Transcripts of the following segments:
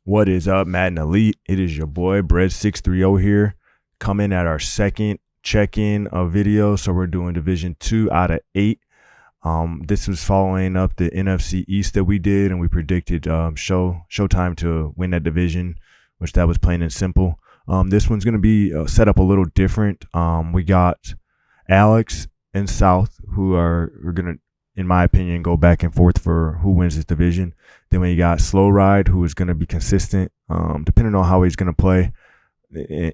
What is up, Madden Elite? It is your boy Bread630 here, coming at our second check-in of video. So we're doing Division 2 out of 8. This was following up the NFC East that we did, and we predicted Showtime to win that division, which that was plain and simple. This one's going to be set up a little different. We got Alex and South, who are going to, in my opinion, go back and forth for who wins this division. Then we got Slow Ride, who is going to be consistent, depending on how he's going to play,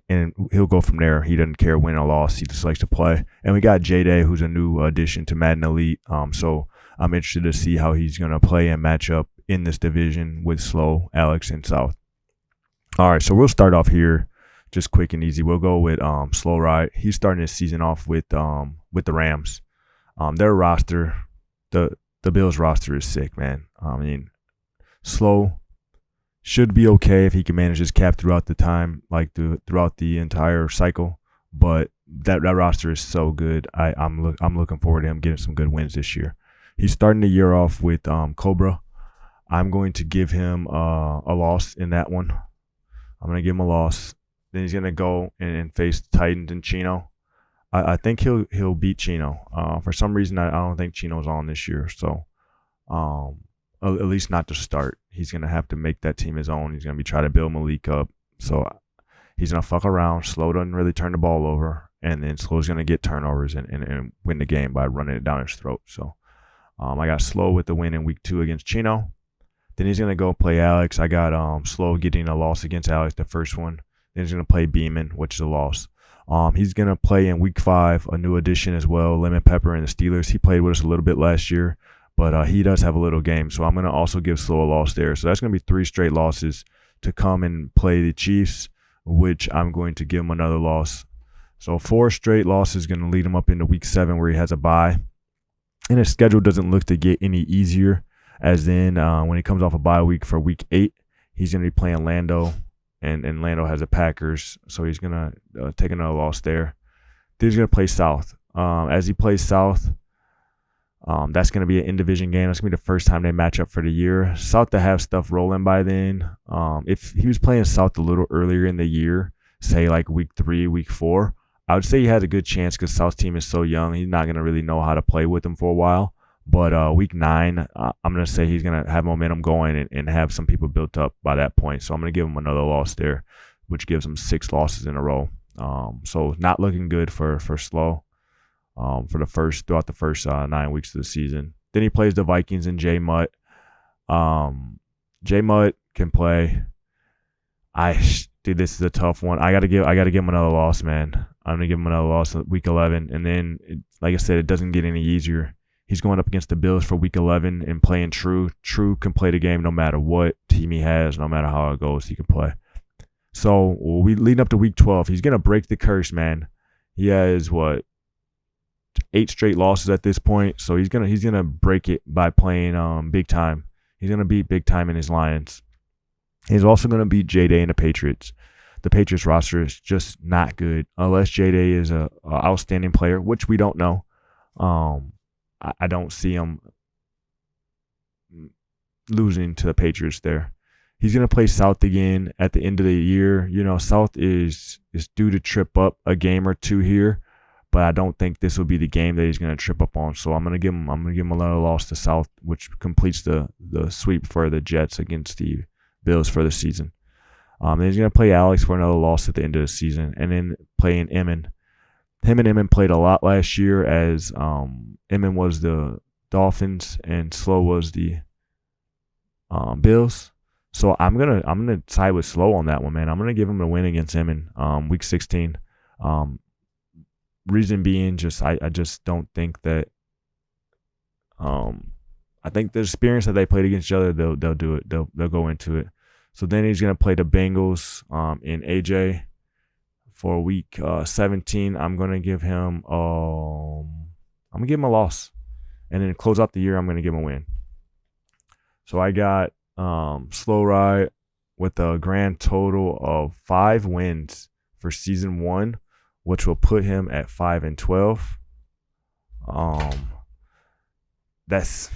and he'll go from there. He doesn't care win or loss; he just likes to play. And we got J-Day, who's a new addition to Madden Elite. So I'm interested to see how he's going to play and match up in this division with Slow, Alex, and South. All right, so we'll start off here, just quick and easy. We'll go with Slow Ride. He's starting his season off with the Rams. Their roster, the Bills roster is sick, man. I mean, Slow should be okay if he can manage his cap throughout the time, throughout the entire cycle. But that roster is so good. I'm looking forward to him getting some good wins this year. He's starting the year off with Cobra. I'm going to give him a loss in that one. I'm going to give him a loss. Then he's going to go and face Titans and Chino. I think he'll beat Chino. For some reason, I don't think Chino's on this year. So, at least not to start. He's going to have to make that team his own. He's going to be trying to build Malik up. So, he's going to fuck around. Slow doesn't really turn the ball over. And then Slow's going to get turnovers and win the game by running it down his throat. So, I got Slow with the win in week 2 against Chino. Then he's going to go play Alex. I got Slow getting a loss against Alex, the first one. Then he's going to play Beeman, which is a loss. He's going to play in week 5, a new addition as well, Lemon Pepper and the Steelers. He played with us a little bit last year, but he does have a little game. So I'm going to also give Slow a loss there. So that's going to be 3 straight losses to come and play the Chiefs, which I'm going to give him another loss. So 4 straight losses going to lead him up into week 7 where he has a bye. And his schedule doesn't look to get any easier, as in when he comes off a bye week for week 8, he's going to be playing Lando. And Lando has the Packers, so he's going to take another loss there. Then he's going to play South. As he plays South, that's going to be an in-division game. That's going to be the first time they match up for the year. South to have stuff rolling by then. If he was playing South a little earlier in the year, say like week 3, week 4, I would say he has a good chance because South's team is so young. He's not going to really know how to play with them for a while. But week 9, I'm going to say he's going to have momentum going and have some people built up by that point. So I'm going to give him another loss there, which gives him 6 losses in a row. So not looking good for Slow throughout the first 9 weeks of the season. Then he plays the Vikings and J Mutt. J Mutt can play. Dude, this is a tough one. I gotta give him another loss, man. I'm gonna give him another loss at week 11, and then like I said, it doesn't get any easier. He's going up against the Bills for week 11 and playing True. True can play the game no matter what team he has, no matter how it goes, he can play. So we leading up to week 12. He's gonna break the curse, man. He has 8 straight losses at this point. So he's gonna break it by playing big time. He's gonna beat big time in his Lions. He's also gonna beat J-Day and the Patriots. The Patriots roster is just not good unless J-Day is a outstanding player, which we don't know. I don't see him losing to the Patriots there. He's going to play South again at the end of the year. You know, South is due to trip up a game or 2 here, but I don't think this will be the game that he's going to trip up on. So I'm going to give him another loss to South, which completes the sweep for the Jets against the Bills for the season. Then he's going to play Alex for another loss at the end of the season, and then playing Emin. Him and Emin played a lot last year, as Emin was the Dolphins and Slow was the Bills. So I'm gonna side with Slow on that one, man. I'm gonna give him a win against Emin, week 16. Reason being, I just don't think that. I think the experience that they played against each other, they'll do it. They'll go into it. So then he's gonna play the Bengals in AJ. For week 17, I'm gonna give him a loss, and then to close out the year, I'm gonna give him a win. So I got Slow Ride with a grand total of 5 wins for season 1, which will put him at 5-12. That's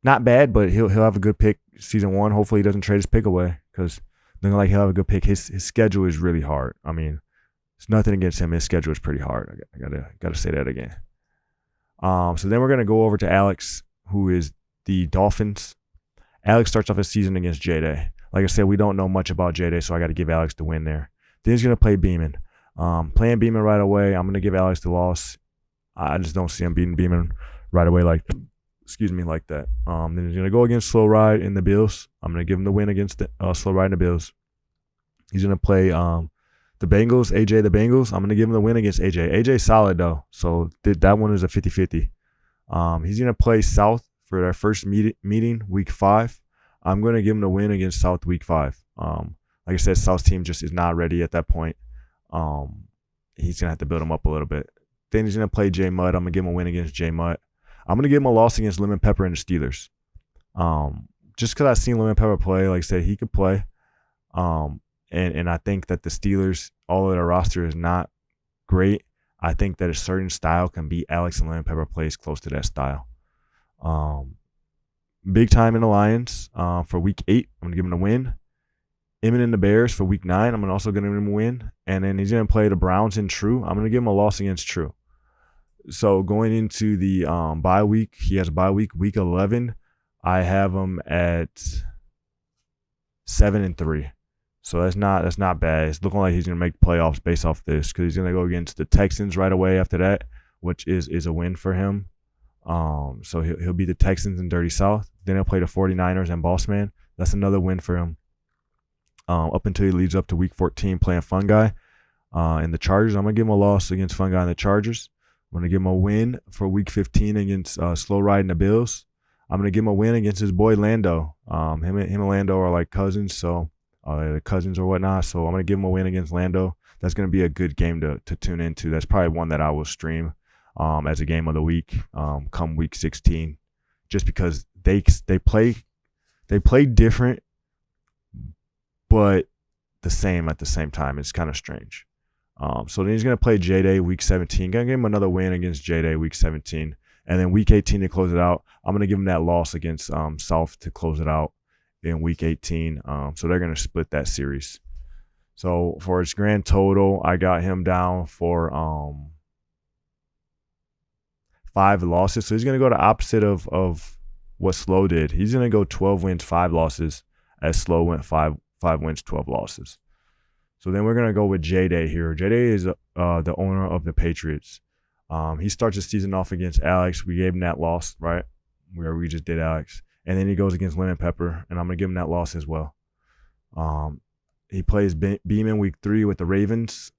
not bad, but he'll have a good pick season 1. Hopefully he doesn't trade his pick away, because looking like he'll have a good pick. His schedule is really hard. I mean, it's nothing against him. His schedule is pretty hard. I gotta say that again. So then we're gonna go over to Alex, who is the Dolphins. Alex starts off his season against J-Day. Like I said, we don't know much about J-Day, so I got to give Alex the win there. Then he's going to play Beeman. Playing Beeman right away, I'm going to give Alex the loss. I just don't see him beating Beeman right away like that. Then he's going to go against Slow Ride in the Bills. I'm going to give him the win against the Slow Ride in the Bills. He's going to play the Bengals, AJ the Bengals. I'm going to give him the win against AJ. AJ's solid, though, so that one is a 50-50. He's going to play South for their first meeting, week 5. I'm going to give him the win against South week 5. Like I said, South's team just is not ready at that point. He's going to have to build him up a little bit. Then he's going to play J Mudd. I'm going to give him a win against J Mudd. I'm going to give him a loss against Lemon Pepper and the Steelers. Just because I've seen Lemon Pepper play, like I said, he could play. And I think that the Steelers, all of their roster is not great. I think that a certain style can beat Alex, and Lemon Pepper plays close to that style. Big time in the Lions for week 8. I'm going to give him a win. Emmett and the Bears for week 9. I'm also going to give him a win. And then he's going to play the Browns in True. I'm going to give him a loss against True. So going into the bye week, he has a bye week, week 11. I have him at 7-3. So that's not bad. It's looking like he's going to make playoffs based off this, because he's going to go against the Texans right away after that, which is a win for him. So he'll beat the Texans in Dirty South. Then he'll play the 49ers and Boss Man. That's another win for him. Up until he leads up to week 14 playing Fun Guy and the Chargers. I'm going to give him a loss against Fun Guy and the Chargers. I'm going to give him a win for week 15 against Slow Ride and the Bills. I'm going to give him a win against his boy Lando. Him and Lando are like cousins, so cousins or whatnot. So I'm going to give him a win against Lando. That's going to be a good game to tune into. That's probably one that I will stream as a game of the week come week 16, just because they play different, but the same at the same time. It's kind of strange. So then he's going to play J-Day week 17. Going to give him another win against J-Day week 17. And then week 18 to close it out, I'm going to give him that loss against South to close it out in week 18. So they're going to split that series. So for his grand total, I got him down for 5 losses. So he's going to go the opposite of what Slow did. He's going to go 12 wins, 5 losses, as Slow went 5 wins, 12 losses. So then we're going to go with J-Day here. J-Day is the owner of the Patriots. He starts the season off against Alex. We gave him that loss, right, where we just did Alex. And then he goes against Lemon Pepper, and I'm going to give him that loss as well. He plays Beeman week 3 with the Ravens.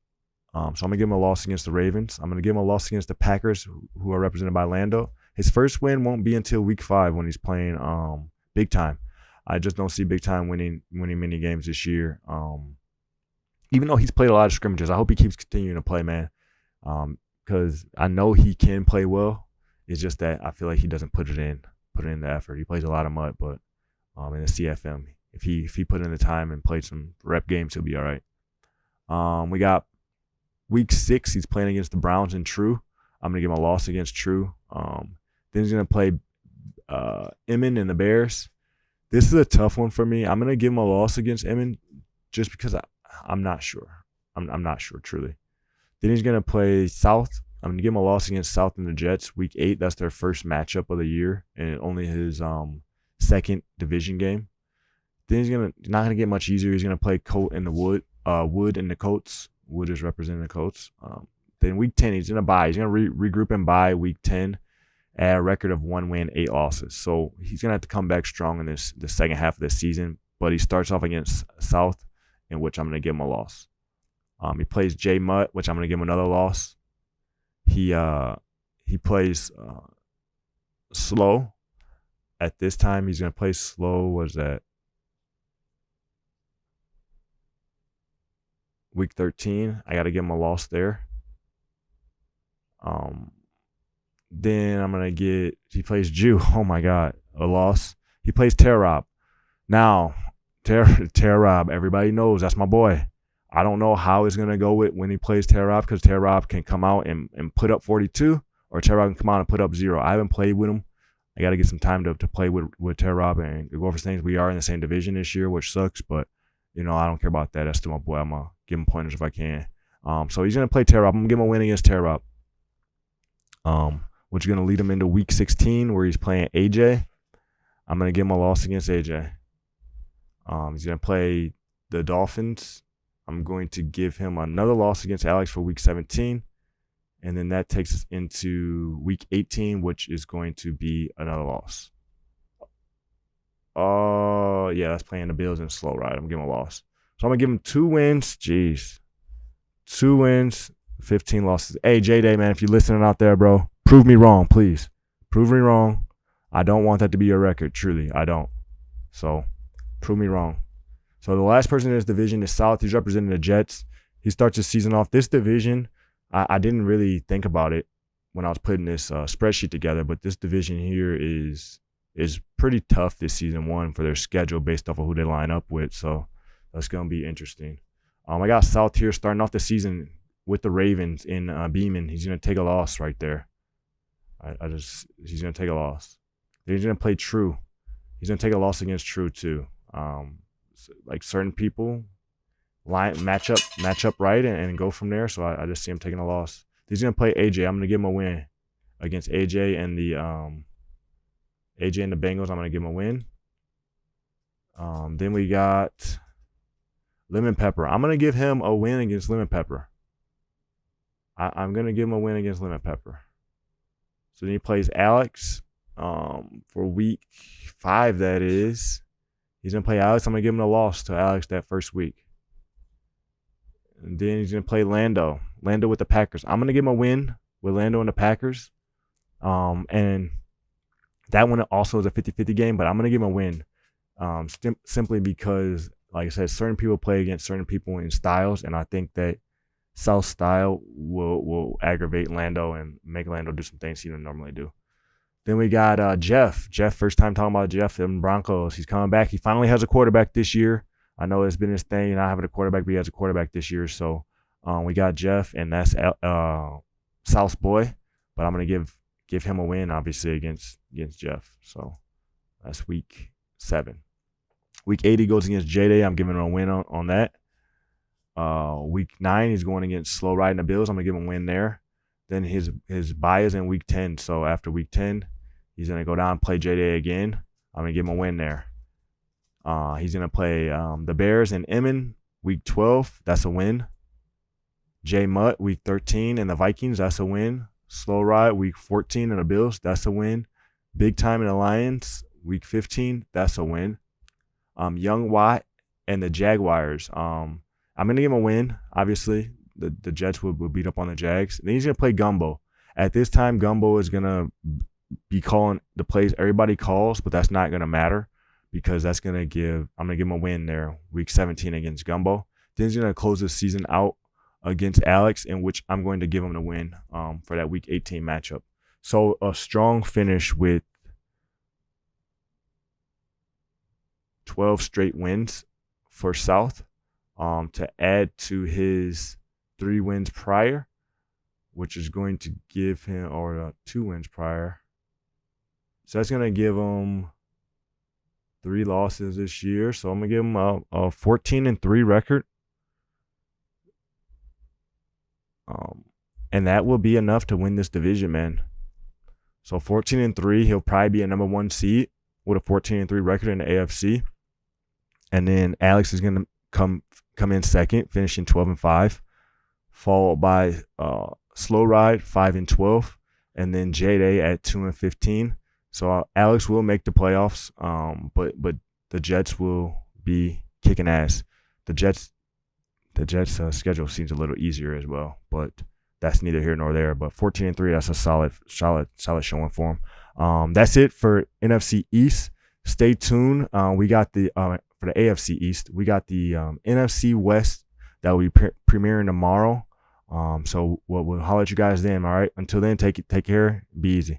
So I'm going to give him a loss against the Ravens. I'm going to give him a loss against the Packers, who are represented by Lando. His first win won't be until week 5 when he's playing Big Time. I just don't see Big Time winning many games this year. Even though he's played a lot of scrimmages, I hope he keeps continuing to play, man. Because I know he can play well. It's just that I feel like he doesn't put in the effort. He plays a lot of mud, but in the CFM, if he put in the time and played some rep games, he'll be all right. We got week 6. He's playing against the Browns in True. I'm gonna give him a loss against True. Then he's gonna play Emmon and the Bears. This is a tough one for me. I'm gonna give him a loss against Emmon just because I'm not sure. I'm not sure truly. Then he's gonna play South. I'm gonna give him a loss against South and the Jets. Week 8. That's their first matchup of the year, and only his second division game. Then he's not gonna get much easier. He's gonna play Colt and the Wood and the Colts. Wood is representing the Colts. Then week 10, he's gonna bye. He's gonna regroup and bye week 10 at a record of 1 win, 8 losses. So he's gonna have to come back strong in the second half of the season. But he starts off against South, in which I'm gonna give him a loss. He plays J Mutt, which I'm gonna give him another loss. He plays Slow. At this time, he's gonna play Slow. Was that week 13? I gotta give him a loss there. Then I'm gonna he plays Jew. Oh my God, a loss. He plays Terrob. Now, Terrob, everybody knows that's my boy. I don't know how it's gonna go when he plays Terrob, because Terrob can come out and put up 42, or Terrob can come out and put up 0. I haven't played with him. I got to get some time to play with Terrob and go over things. We are in the same division this year, which sucks, but I don't care about that. That's still my boy. I'm going to give him pointers if I can. So he's going to play Terrell. I'm going to give him a win against Terrell. Which is going to lead him into week 16 where he's playing AJ. I'm going to give him a loss against AJ. He's going to play the Dolphins. I'm going to give him another loss against Alex for week 17. And then that takes us into week 18, which is going to be another loss. Yeah, that's playing the Bills in a slow ride. I'm giving him a loss. So I'm going to give him 2 wins. Jeez. 2 wins, 15 losses. Hey, J-Day, man, if you're listening out there, bro, prove me wrong, please. Prove me wrong. I don't want that to be your record, truly. I don't. So, prove me wrong. So, the last person in this division is South. He's representing the Jets. He starts his season off. This division, I didn't really think about it when I was putting this spreadsheet together, but this division here is pretty tough this season, one, for their schedule based off of who they line up with. So, that's going to be interesting. I got South here starting off the season with the Ravens in Beeman. He's going to take a loss right there. He's going to take a loss. Then he's going to play True. He's going to take a loss against True too. Like certain people match up right and go from there. So I just see him taking a loss. He's going to play AJ. I'm going to give him a win against AJ and the Bengals. I'm going to give him a win. Then we got Lemon Pepper. I'm going to give him a win against Lemon Pepper. I'm going to give him a win against Lemon Pepper. So then he plays Alex for week 5, that is. He's going to play Alex. I'm going to give him a loss to Alex that first week. And then he's going to play Lando with the Packers. I'm going to give him a win with Lando and the Packers. And that one also is a 50-50 game, but I'm going to give him a win simply because, like I said, certain people play against certain people in styles, and I think that South style will aggravate Lando and make Lando do some things he don't normally do. Then we got Jeff. Jeff, first time talking about Jeff and Broncos. He's coming back. He finally has a quarterback this year. I know it's been his thing not having a quarterback, but he has a quarterback this year. So we got Jeff, and that's South's boy. But I'm going to give him a win, obviously, against Jeff. So that's week 7. Week 8, he goes against J-Day. I'm giving him a win on that. Week 9, he's going against Slow Riding the Bills. I'm going to give him a win there. Then his bye is in week 10. So after week 10, he's going to go down and play J-Day again. I'm going to give him a win there. He's going to play the Bears and Emmon week 12. That's a win. J Mutt week 13 and the Vikings. That's a win. Slow Ride week 14 and the Bills. That's a win. Big Time and the Lions week 15. That's a win. Young Watt and the Jaguars. I'm going to give him a win, obviously. The Jets will beat up on the Jags. Then he's going to play Gumbo. At this time, Gumbo is going to be calling the plays everybody calls, but that's not going to matter because I'm going to give him a win there, week 17 against Gumbo. Then he's going to close the season out against Alex, in which I'm going to give him the win for that week 18 matchup. So a strong finish with 12 straight wins for South to add to his 3 wins prior, which is going to give him, or 2 wins prior. So that's going to give him 3 losses this year. So I'm going to give him a 14-3 record. And that will be enough to win this division, man. So 14-3, he'll probably be a number 1 seed with a 14-3 record in the AFC. And then Alex is going to come in second, finishing 12-5, followed by Slow Ride 5-12, and then J-Day at 2-15. So Alex will make the playoffs, but the Jets will be kicking ass. The Jets' schedule seems a little easier as well, but that's neither here nor there. But 14-3, that's a solid showing for him. That's it for NFC East. Stay tuned. We got the for the AFC East. We got the NFC West that will be premiering tomorrow. So we'll holler at you guys then. All right. Until then, take care. Be easy.